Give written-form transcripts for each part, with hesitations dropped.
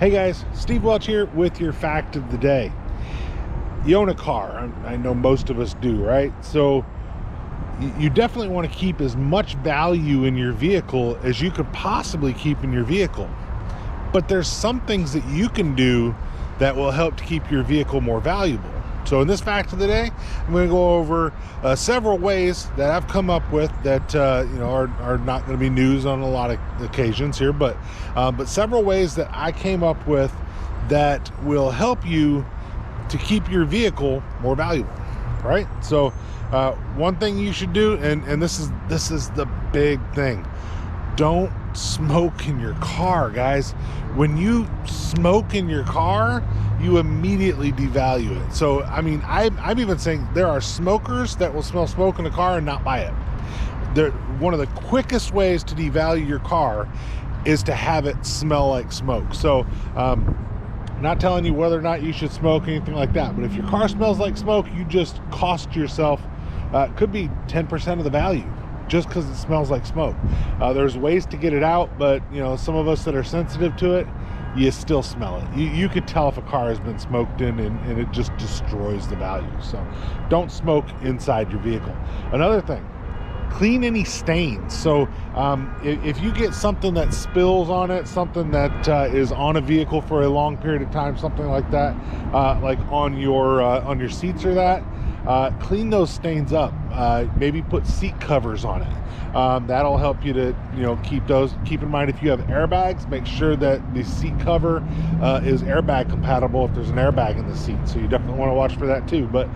Hey guys, Steve Welch here with your fact of the day. You own a car. I know most of us do, right? So you definitely want to keep as much value in your vehicle as you could possibly keep in your vehicle. But there's some things that you can do that will help to keep your vehicle more valuable. So in this fact of the day, I'm going to go over several ways that I've come up with that are not going to be news on a lot of occasions here, but several ways that I came up with that will help you to keep your vehicle more valuable, right? So one thing you should do, and this is the big thing: don't smoke in your car, guys. When you smoke in your car, you immediately devalue it. So I mean, I'm even saying there are smokers that will smell smoke in a car and not buy it. One of the quickest ways to devalue your car is to have it smell like smoke. So I'm not telling you whether or not you should smoke, anything like that, but if your car smells like smoke, you just cost yourself could be 10% of the value just because it smells like smoke. There's ways to get it out, but some of us that are sensitive to it, you still smell it. You could tell if a car has been smoked in, and it just destroys the value. So don't smoke inside your vehicle. Another thing, clean any stains. So if you get something that spills on it, something that is on a vehicle for a long period of time, something like that, like on your seats or that, clean those stains up. Maybe put seat covers on it. That'll help you to keep those. Keep in mind, if you have airbags, make sure that the seat cover is airbag compatible if there's an airbag in the seat. So you definitely want to watch for that too. But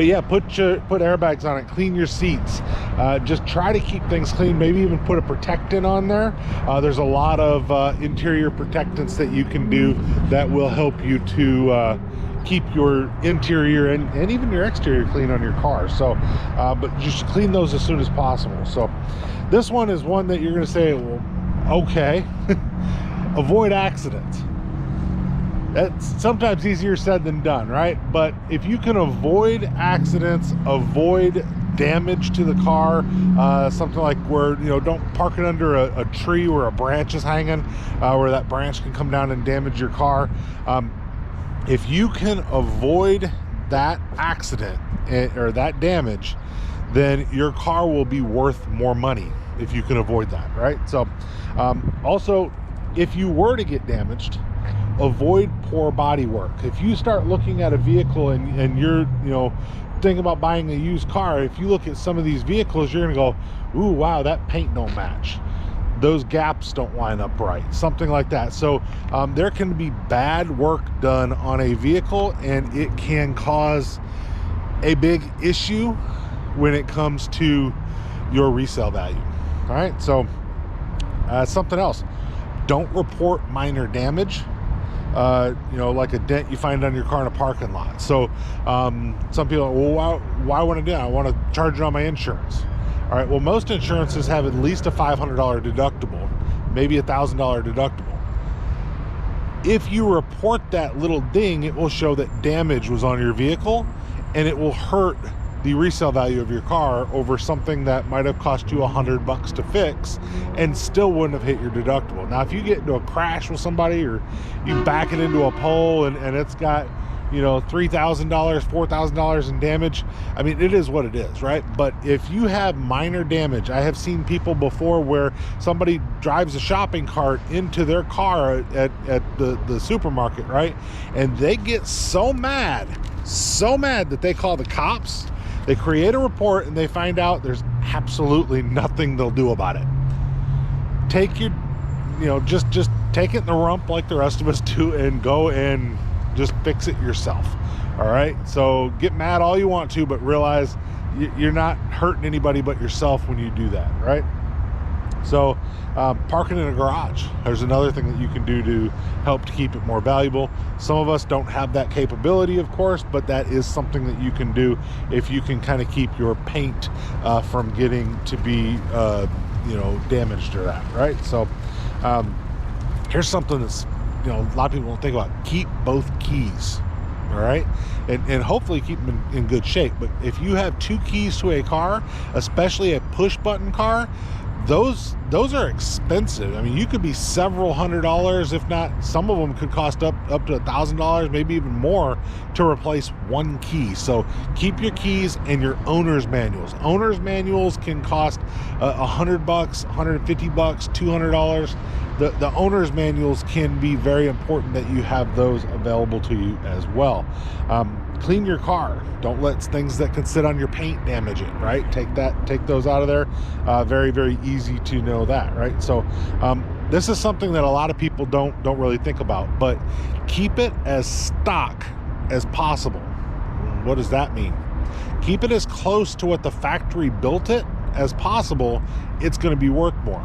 yeah, put airbags on it. Clean your seats. Just try to keep things clean. Maybe even put a protectant on there. There's a lot of interior protectants that you can do that will help you to keep your interior and even your exterior clean on your car. So but just clean those as soon as possible. So this one is one that you're going to say, well, okay. Avoid accidents. That's sometimes easier said than done, right? But if you can avoid accidents, avoid damage to the car, something like where don't park it under a tree where a branch is hanging, where that branch can come down and damage your car. If you can avoid that accident or that damage, then your car will be worth more money if you can avoid that, right? So also, if you were to get damaged, avoid poor body work. If you start looking at a vehicle and you're thinking about buying a used car, if you look at some of these vehicles, you're gonna go, ooh, wow, that paint don't match, those gaps don't line up right, something like that. So there can be bad work done on a vehicle, and it can cause a big issue when it comes to your resale value. All right, so something else, don't report minor damage. Like a dent you find on your car in a parking lot. So some people are, well, why want to do that? I want to charge it on my insurance. All right, well, most insurances have at least a $500 deductible, maybe a $1,000 deductible. If you report that little ding, it will show that damage was on your vehicle, and it will hurt the resale value of your car over something that might have cost you $100 to fix and still wouldn't have hit your deductible. Now, if you get into a crash with somebody, or you back it into a pole and it's got $3,000, $4,000 in damage, I mean, it is what it is, right? But if you have minor damage, I have seen people before where somebody drives a shopping cart into their car at the supermarket, right? And they get so mad that they call the cops. They create a report, and they find out there's absolutely nothing they'll do about it. Take your, just take it in the rump like the rest of us do, and go and just fix it yourself. All right, so get mad all you want to, but realize you're not hurting anybody but yourself when you do that, right? So parking in a garage, there's another thing that you can do to help to keep it more valuable. Some of us don't have that capability, of course, but that is something that you can do if you can kind of keep your paint from getting to be damaged or that, right? So here's something that's a lot of people don't think about: keep both keys. All right, and hopefully keep them in good shape. But if you have two keys to a car, especially a push button car, those those are expensive. I mean, you could be several $100s, if not, some of them could cost up to $1,000, maybe even more, to replace one key. So keep your keys and your owner's manuals. Owner's manuals can cost $100, $150, $200. The owner's manuals can be very important that you have those available to you as well. Clean your car. Don't let things that can sit on your paint damage it, right? Take those out of there. Very, very easy to know that, right? So this is something that a lot of people don't really think about, but keep it as stock as possible. What does that mean? Keep it as close to what the factory built it as possible. It's going to be worth more.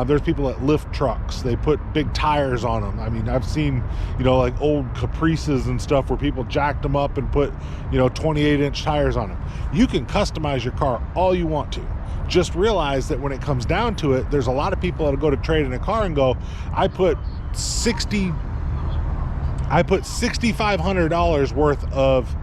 There's people that lift trucks. They put big tires on them. I mean, I've seen, like old Caprices and stuff where people jacked them up and put, 28-inch tires on them. You can customize your car all you want to. Just realize that when it comes down to it, there's a lot of people that'll go to trade in a car and go, I put $6,500 worth of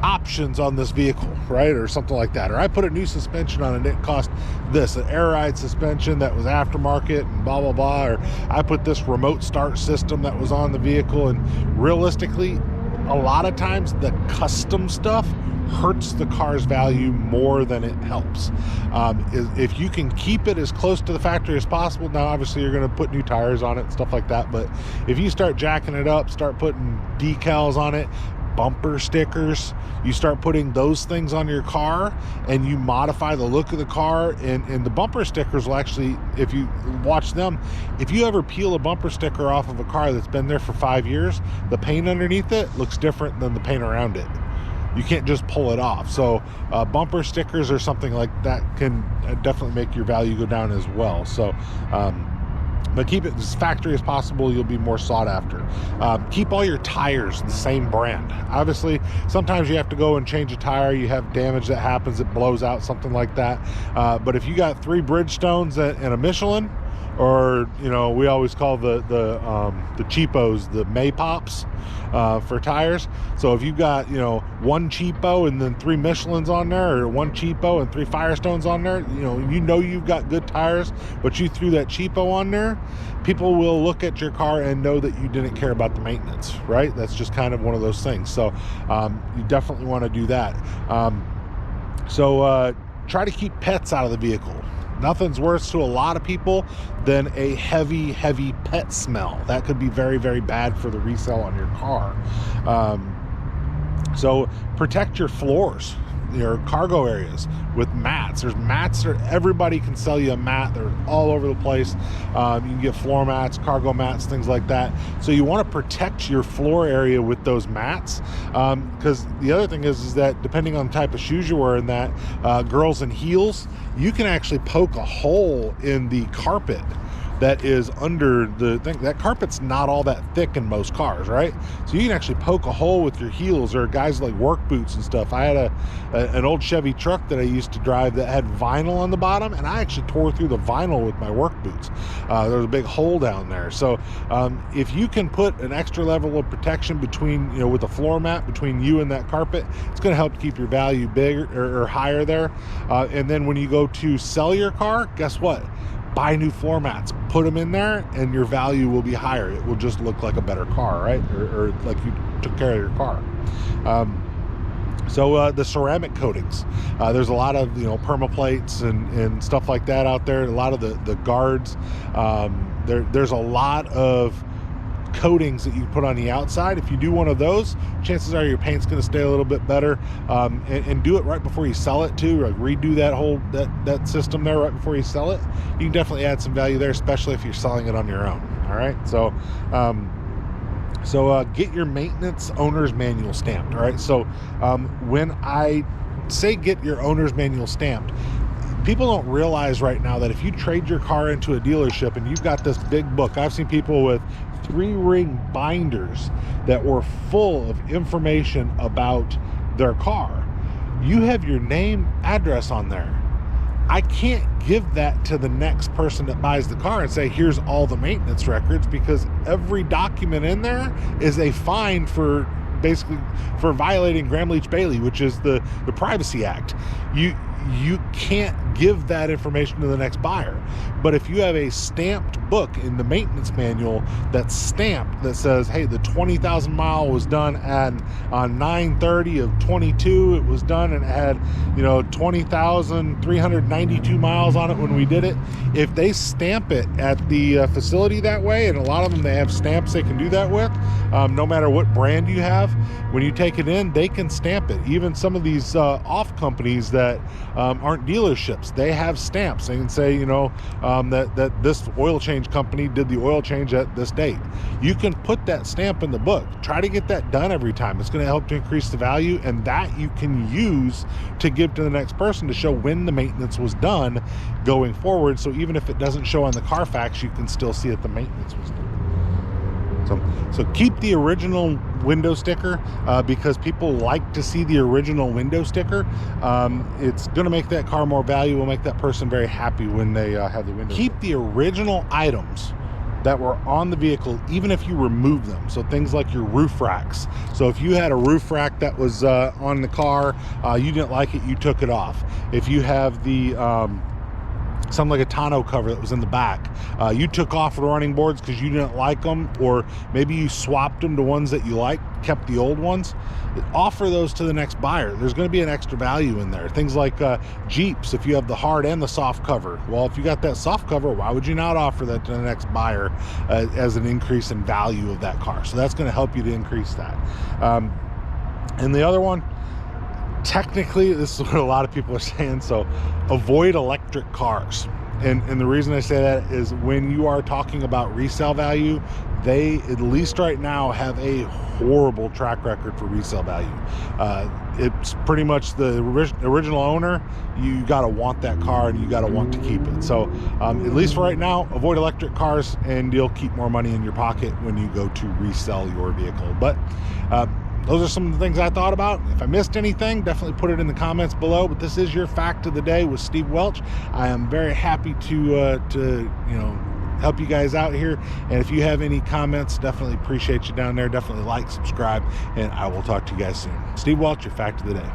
options on this vehicle, right? Or something like that. Or I put a new suspension on it, it cost this, an air ride suspension that was aftermarket and blah, blah, blah. Or I put this remote start system that was on the vehicle. And realistically, a lot of times the custom stuff hurts the car's value more than it helps. If you can keep it as close to the factory as possible, now obviously you're going to put new tires on it and stuff like that, but if you start jacking it up, start putting decals on it, bumper stickers, you start putting those things on your car and you modify the look of the car, and the bumper stickers will actually, if you watch them, if you ever peel a bumper sticker off of a car that's been there for 5 years, the paint underneath it looks different than the paint around it. You can't just pull it off. So bumper stickers or something like that can definitely make your value go down as well. So but keep it as factory as possible. You'll be more sought after. Keep all your tires the same brand. Obviously, sometimes you have to go and change a tire. You have damage that happens, it blows out, something like that. But if you got 3 Bridgestones and a Michelin, or we always call the cheapos the Maypops for tires. So if you've got 1 cheapo and then 3 Michelins on there, or 1 cheapo and 3 Firestones on there, you've got good tires, but you threw that cheapo on there, people will look at your car and know that you didn't care about the maintenance, right? That's just kind of one of those things. So you definitely want to do that. So try to keep pets out of the vehicle. Nothing's worse to a lot of people than a heavy pet smell. That could be very, very bad for the resale on your car. So protect your floors, your cargo areas with mats. There's mats that everybody can sell you a mat. They're all over the place. You can get floor mats, cargo mats, things like that. So you want to protect your floor area with those mats, because the other thing is that depending on the type of shoes you're wearing, that girls in heels, you can actually poke a hole in the carpet that is under the thing. That carpet's not all that thick in most cars, right? So you can actually poke a hole with your heels, or guys like work boots and stuff. I had an old Chevy truck that I used to drive that had vinyl on the bottom, and I actually tore through the vinyl with my work boots. There was a big hole down there. So if you can put an extra level of protection between, with a floor mat between you and that carpet, it's going to help keep your value bigger or higher there. And then when you go to sell your car, guess what? Buy new floor mats, put them in there, and your value will be higher. It will just look like a better car, right? Or like you took care of your car. So the ceramic coatings, there's a lot of permaplates and stuff like that out there. A lot of the guards. There's a lot of coatings that you can put on the outside. If you do one of those, chances are your paint's going to stay a little bit better. And do it right before you sell it too. Like redo that whole that system there right before you sell it. You can definitely add some value there, especially if you're selling it on your own. All right, so get your maintenance owner's manual stamped. All right, so when I say get your owner's manual stamped, people don't realize right now that if you trade your car into a dealership and you've got this big book, I've seen people with 3-ring binders that were full of information about their car. You have your name, address on there. I can't give that to the next person that buys the car and say, here's all the maintenance records, because every document in there is a fine for basically for violating Graham-Leach-Bailey, which is the Privacy Act. you can't give that information to the next buyer. But if you have a stamped book in the maintenance manual that's stamped that says, hey, the 20,000 mile was done on 9/30 of 22, it was done and it had 20,392 miles on it when we did it. If they stamp it at the facility that way, and a lot of them, they have stamps they can do that with, no matter what brand you have, when you take it in, they can stamp it. Even some of these off companies that aren't dealerships, they have stamps. They can say, that this oil change company did the oil change at this date. You can put that stamp in the book. Try to get that done every time. It's going to help to increase the value, and that you can use to give to the next person to show when the maintenance was done going forward. So even if it doesn't show on the Carfax, you can still see that the maintenance was done. So keep the original window sticker because people like to see the original window sticker. It's going to make that car more valuable, make that person very happy when they have the window. Keep the original items that were on the vehicle, even if you remove them. So things like your roof racks. So if you had a roof rack that was on the car, you didn't like it, you took it off. If you have the something like a tonneau cover that was in the back, you took off the running boards because you didn't like them, or maybe you swapped them to ones that you liked, kept the old ones, offer those to the next buyer. There's going to be an extra value in there. Things like Jeeps, if you have the hard and the soft cover, well, if you got that soft cover, why would you not offer that to the next buyer as an increase in value of that car? So that's going to help you to increase that. And the other one, technically, this is what a lot of people are saying, so avoid electric cars. And the reason I say that is when you are talking about resale value, they, at least right now, have a horrible track record for resale value. It's pretty much the original owner. You got to want that car and you got to want to keep it. So at least for right now, avoid electric cars and you'll keep more money in your pocket when you go to resell your vehicle. But those are some of the things I thought about. If I missed anything, definitely put it in the comments below. But this is your fact of the day with Steve Welch. I am very happy to help you guys out here. And if you have any comments, definitely appreciate you down there. Definitely like, subscribe, and I will talk to you guys soon. Steve Welch, your fact of the day.